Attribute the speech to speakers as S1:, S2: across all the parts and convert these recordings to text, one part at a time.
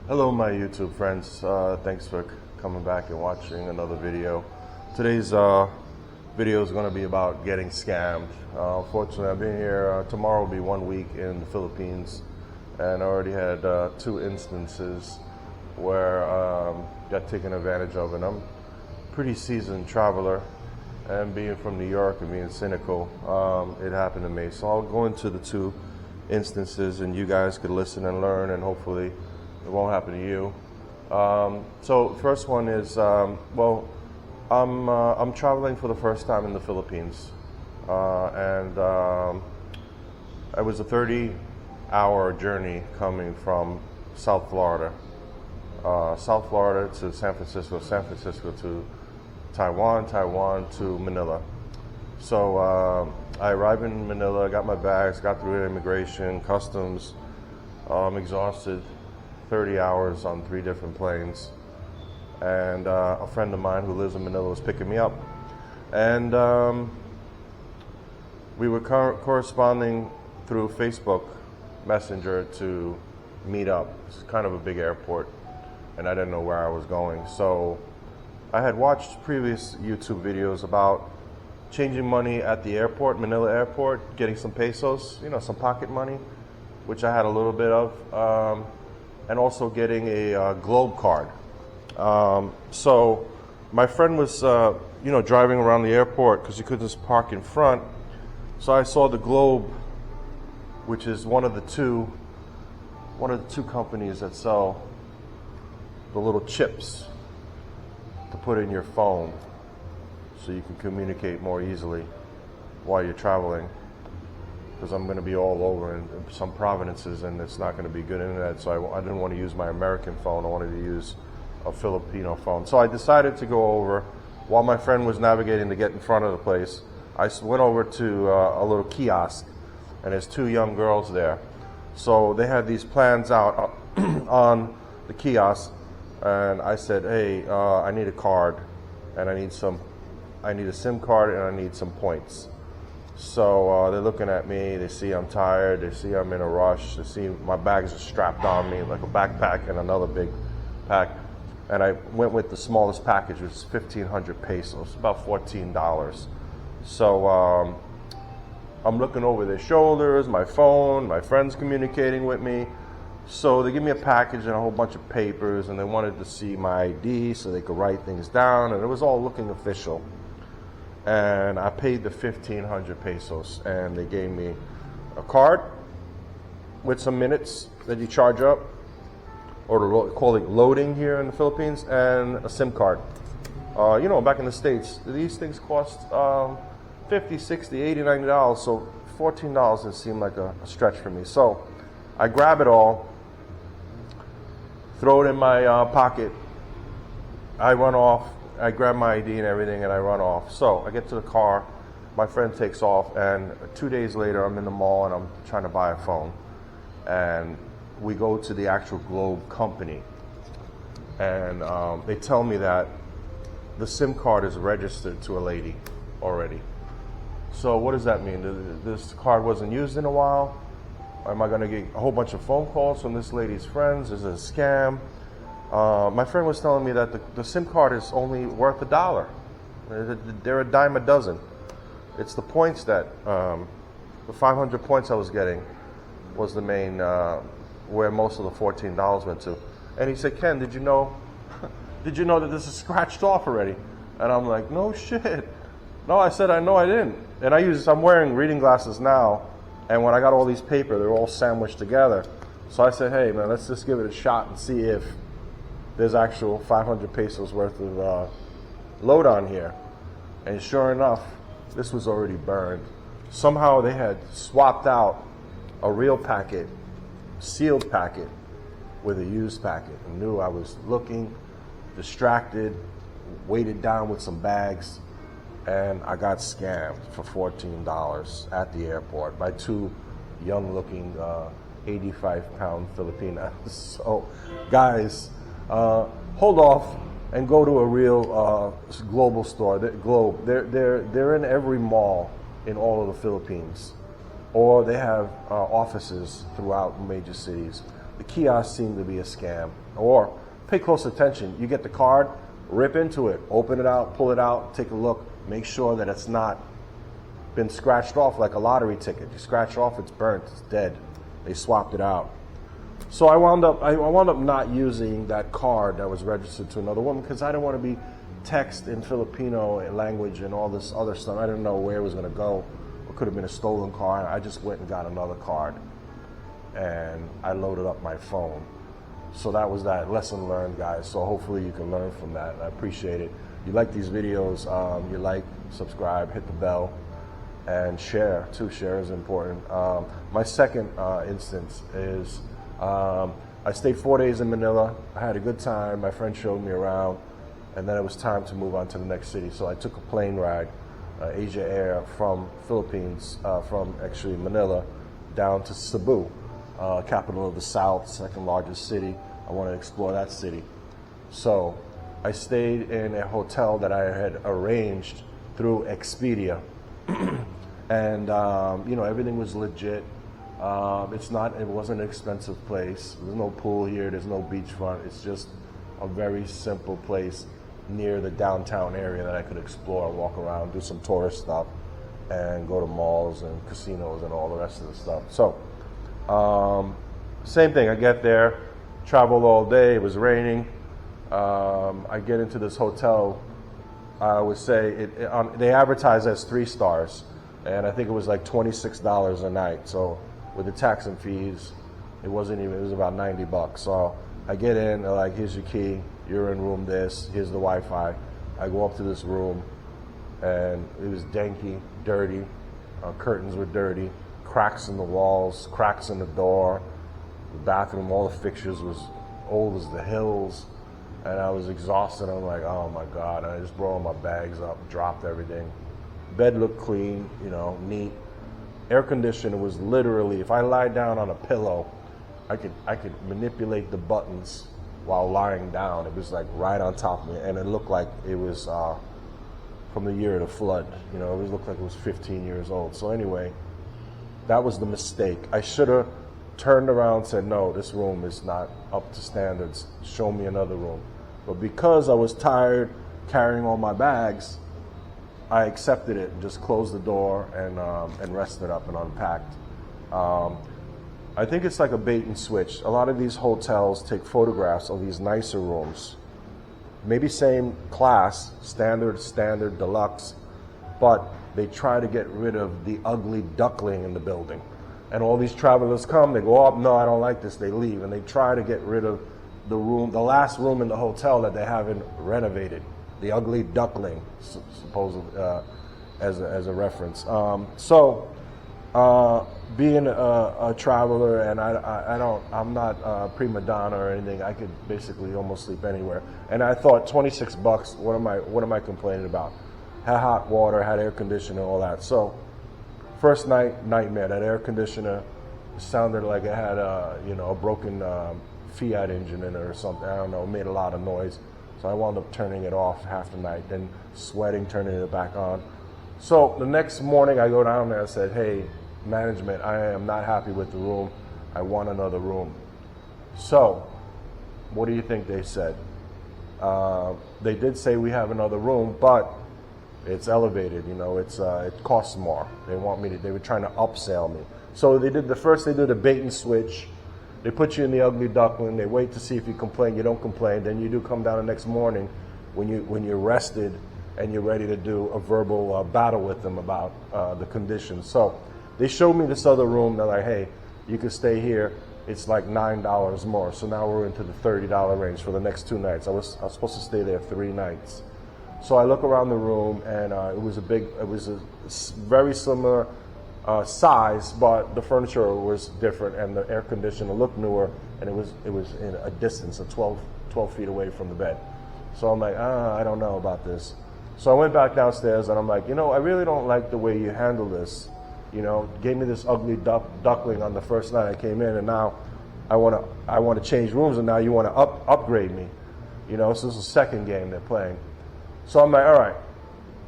S1: Hello my YouTube friends, thanks for coming back and watching another video. Today's video is going to be about getting scammed. Fortunately I've been here, tomorrow will be 1 week in the Philippines, and I already had 2 instances where got taken advantage of, and I'm a pretty seasoned traveler, and being from New York and being cynical, it happened to me. So I'll go into the 2 instances and you guys could listen and learn, and hopefully it won't happen to you. So first one is, I'm traveling for the first time in the Philippines, and it was a 30-hour journey coming from South Florida to San Francisco, San Francisco to Taiwan, Taiwan to Manila. So I arrived in Manila, got my bags, got through immigration, customs. I'm exhausted. 30 hours on 3 different planes, and a friend of mine who lives in Manila was picking me up, and we were corresponding through Facebook Messenger to meet up. It's kind of a big airport, and I didn't know where I was going, so I had watched previous YouTube videos about changing money at the airport, Manila airport, getting some pesos, some pocket money, which I had a little bit of, and also getting a Globe card. So my friend was, driving around the airport because you couldn't just park in front. So I saw the Globe, which is one of the two companies that sell the little chips to put in your phone so you can communicate more easily while you're traveling. Because I'm going to be all over in some provinces and it's not going to be good internet, so I didn't want to use my American phone. I wanted to use a Filipino phone. So I decided to go over, while my friend was navigating to get in front of the place, I went over to a little kiosk, and there's 2 young girls there. So they had these plans out on the kiosk, and I said, hey, I need a card, and I need a SIM card, and I need some points. So they're looking at me, they see I'm tired, they see I'm in a rush, they see my bags are strapped on me like a backpack and another big pack. And I went with the smallest package, which is 1,500 pesos, about $14. So I'm looking over their shoulders, my phone, my friends communicating with me. So they give me a package and a whole bunch of papers, and they wanted to see my ID so they could write things down, and it was all looking official. And I paid the 1,500 pesos, and they gave me a card with some minutes that you charge up, or call it loading here in the Philippines, and a SIM card. Back in the States, these things cost $50, $60, $80, $90, so $14 doesn't seem like a stretch for me. So I grab it all, throw it in my pocket, I run off. I grab my ID and everything, and I run off. So I get to the car, my friend takes off, and 2 days later I'm in the mall and I'm trying to buy a phone. And we go to the actual Globe company, and they tell me that the SIM card is registered to a lady already. So what does that mean? This card wasn't used in a while? Am I going to get a whole bunch of phone calls from this lady's friends? Is it a scam? My friend was telling me that the SIM card is only worth $1. They're a dime a dozen. It's the points that, the 500 points I was getting was the main, where most of the $14 went to. And he said, Ken, did you know that this is scratched off already? And I'm like, no shit. No, I said, I know I didn't. And I'm wearing reading glasses now, and when I got all these paper, they're all sandwiched together. So I said, hey man, let's just give it a shot and see if there's actual 500 pesos worth of load on here. And sure enough, this was already burned. Somehow they had swapped out a real packet, sealed packet, with a used packet. I knew I was looking, distracted, weighted down with some bags, and I got scammed for $14 at the airport by 2 young-looking 85-pound Filipinas. So, guys, hold off and go to a real global store. They're in every mall in all of the Philippines, or they have offices throughout major cities. the kiosk seemed to be a scam. Or pay close attention. You get the card, rip into it, open it out, pull it out, take a look, make sure that it's not been scratched off like a lottery ticket. You scratch off, it's burnt, it's dead. They swapped it out. So I wound up not using that card that was registered to another woman because I didn't want to be text in Filipino language and all this other stuff. I didn't know where it was going to go. It could have been a stolen card. I just went and got another card and I loaded up my phone. So that was that lesson learned, guys. So hopefully you can learn from that. I appreciate it. You like these videos, you like, subscribe, hit the bell, and share too. Share is important. My second instance is I stayed 4 days in Manila. I had a good time. My friend showed me around, and then it was time to move on to the next city. So I took a plane ride, Asia Air from Philippines, from actually Manila, down to Cebu, capital of the South, second largest city. I want to explore that city. So I stayed in a hotel that I had arranged through Expedia. And everything was legit. It wasn't an expensive place. There's no pool here, there's no beachfront. It's just a very simple place near the downtown area that I could explore, walk around, do some tourist stuff, and go to malls and casinos and all the rest of the stuff. So, same thing, I get there, traveled all day, it was raining. I get into this hotel, I would say, they advertise as 3 stars. And I think it was like $26 a night. So with the tax and fees, it was about $90. So I get in, they're like, here's your key, you're in room this, here's the Wi-Fi. I go up to this room and it was danky, dirty, curtains were dirty, cracks in the walls, cracks in the door, the bathroom, all the fixtures was old as the hills. And I was exhausted. I'm like, oh my God. And I just brought all my bags up, dropped everything. Bed looked clean, neat. Air conditioner was literally, if I lie down on a pillow, I could manipulate the buttons while lying down. It was like right on top of me, and it looked like it was from the year of the flood. It looked like it was 15 years old. So anyway, that was the mistake. I should have turned around and said, no, this room is not up to standards. Show me another room. But because I was tired carrying all my bags, I accepted it and just closed the door and rested up and unpacked. I think it's like a bait and switch. A lot of these hotels take photographs of these nicer rooms, maybe same class, standard, deluxe, but they try to get rid of the ugly duckling in the building. And all these travelers come, they go, oh, no, I don't like this, they leave. And they try to get rid of the last room in the hotel that they haven't renovated. The ugly duckling, supposedly, as a reference. Being a traveler, and I'm not a prima donna or anything. I could basically almost sleep anywhere. And I thought, $26. What am I complaining about? Had hot water, had air conditioning, all that. So, first night, nightmare. That air conditioner sounded like it had a broken Fiat engine in it or something. I don't know. It made a lot of noise. So I wound up turning it off half the night, then sweating, turning it back on. So the next morning I go down there and said, hey, management, I am not happy with the room. I want another room. So what do you think they said? They did say we have another room, but it's elevated, it costs more. They were trying to upsell me. So they did a bait and switch. They put you in the ugly duckling. They wait to see if you complain. You don't complain. Then you do come down the next morning when you're rested and you're ready to do a verbal battle with them about the conditions. So they showed me this other room. They're like, hey, you can stay here. It's like $9 more. So now we're into the $30 range for the next 2 nights. I was supposed to stay there 3 nights. So I look around the room, and it was a very similar size, but the furniture was different, and the air conditioner looked newer, and it was in a distance of 12 feet away from the bed. So I'm like, I don't know about this. So I went back downstairs, and I'm like, I really don't like the way you handle this. Gave me this ugly duckling on the first night I came in, and now I want to change rooms, and now you want to upgrade me. So this is the second game they're playing. So I'm like, all right.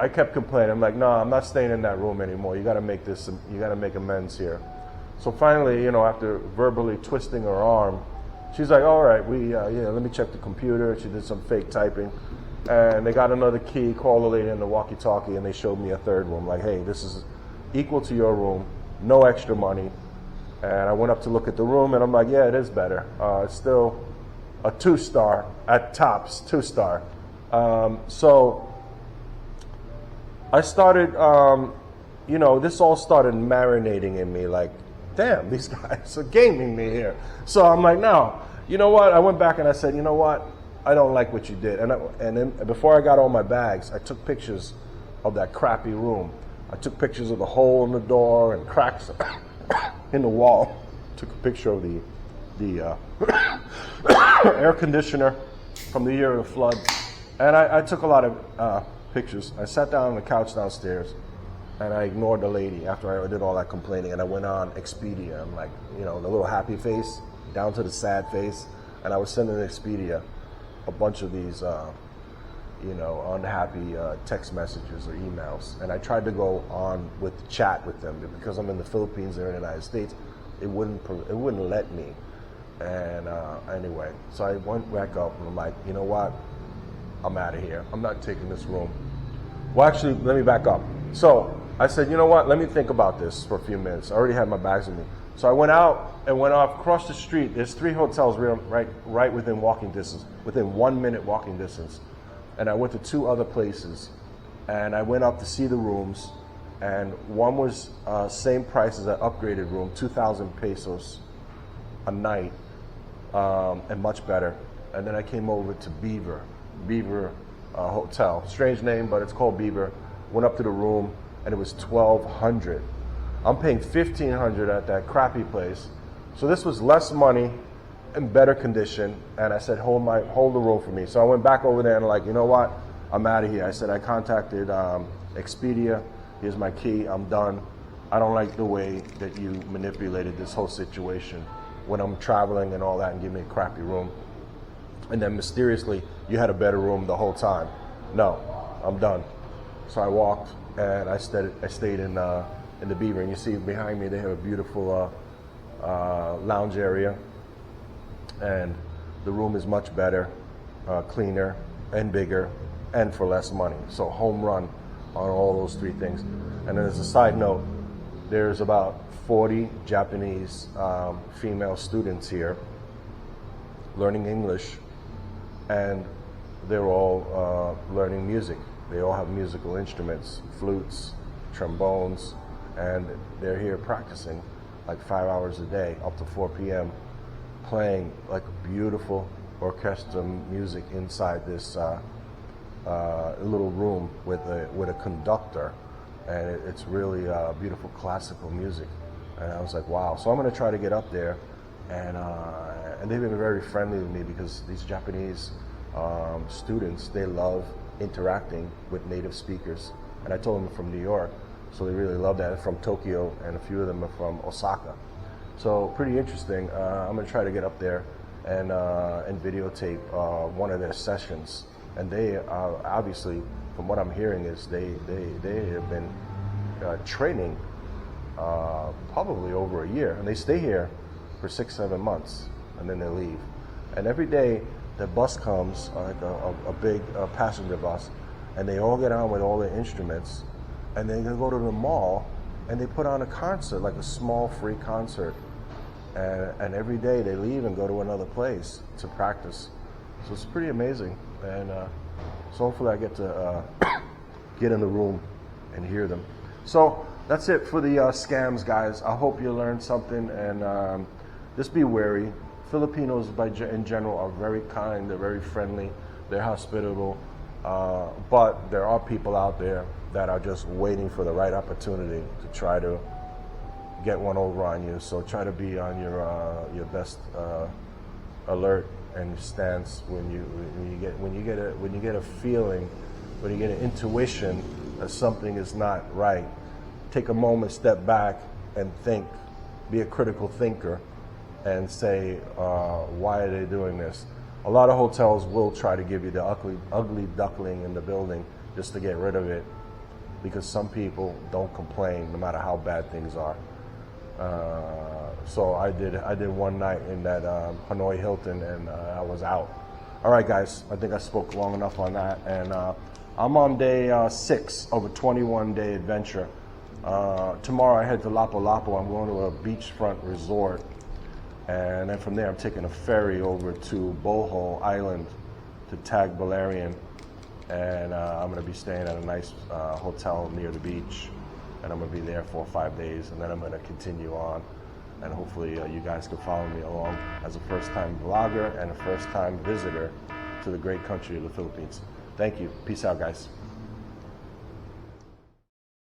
S1: I kept complaining. I'm like, no, I'm not staying in that room anymore. You got to make amends here. So finally, after verbally twisting her arm, she's like, all right, let me check the computer. She did some fake typing. And they got another key, called the lady in the walkie-talkie, and they showed me a third room. Like, hey, this is equal to your room, no extra money. And I went up to look at the room, and I'm like, yeah, it is better. It's still a 2-star, at tops, 2-star. So I started, this all started marinating in me, like, damn, these guys are gaming me here. So I'm like, no, you know what? I went back and I said, you know what? I don't like what you did. And then before I got all my bags, I took pictures of that crappy room. I took pictures of the hole in the door and cracks in the wall. Took a picture of the air conditioner from the year of the flood. And I took a lot of pictures. I sat down on the couch downstairs and I ignored the lady after I did all that complaining, and I went on Expedia. I'm like, the little happy face down to the sad face. And I was sending Expedia a bunch of these, unhappy text messages or emails. And I tried to go on with chat with them, but because I'm in the Philippines, they're in the United States, it wouldn't let me. And anyway, so I went back up and I'm like, you know what? I'm out of here. I'm not taking this room. Well, actually, let me back up. So I said, you know what? Let me think about this for a few minutes. I already had my bags with me. So I went out and went off across the street. There's 3 hotels right within walking distance, within 1 minute walking distance. And I went to 2 other places, and I went up to see the rooms. And one was same price as an upgraded room, 2,000 pesos a night, and much better. And then I came over to Beaver Hotel. Strange name, but it's called Beaver. Went up to the room, and it was 1,200. I'm paying 1,500 at that crappy place. So this was less money and better condition. And I said, hold the room for me. So I went back over there and like, you know what? I'm out of here. I said, I contacted Expedia. Here's my key. I'm done. I don't like the way that you manipulated this whole situation when I'm traveling and all that, and give me a crappy room. And then mysteriously, you had a better room the whole time. No, I'm done. So I walked and I stayed in the Beaver. And you see behind me, they have a beautiful lounge area. And the room is much better, cleaner and bigger, and for less money. So home run on all those 3 things. And then as a side note, there's about 40 Japanese female students here learning English, and they're all learning music. They all have musical instruments, flutes, trombones, and they're here practicing like 5 hours a day, up to 4 p.m., playing like beautiful orchestra music inside this little room with a conductor, and it's really beautiful classical music. And I was like, wow. So I'm going to try to get up there, and they've been very friendly with me, because these Japanese students, they love interacting with native speakers. And I told them I'm from New York, so they really love that. From Tokyo, and a few of them are from Osaka. So pretty interesting. I'm going to try to get up there and videotape one of their sessions. And they obviously, from what I'm hearing, is they have been training probably over a year, and they stay here for 6-7 months, and then they leave. And every day the bus comes, like a big passenger bus, and they all get on with all their instruments, and they go to the mall and they put on a concert, like a small free concert. And every day they leave and go to another place to practice. So it's pretty amazing. And so hopefully I get to get in the room and hear them. So that's it for the scams, guys. I hope you learned something, and just be wary. Filipinos in general are very kind, they're very friendly, they're hospitable, but there are people out there that are just waiting for the right opportunity to try to get one over on you. So try to be on your best alert and stance when you get a feeling, when you get an intuition that something is not right. Take a moment, step back, and think. Be a critical thinker, and say, why are they doing this? A lot of hotels will try to give you the ugly duckling in the building just to get rid of it, because some people don't complain no matter how bad things are. So I did one night in that Hanoi Hilton, and I was out. All right, guys, I think I spoke long enough on that, and I'm on day 6 of a 21-day adventure. Tomorrow I head to Lapu-Lapu. I'm going to a beachfront resort, and then from there I'm taking a ferry over to Boho Island to Tagbilarian, and I'm going to be staying at a nice hotel near the beach, and I'm going to be there for 5 days, and then I'm going to continue on, and hopefully you guys can follow me along as a first-time vlogger and a first-time visitor to the great country of the Philippines. Thank you. Peace out, guys.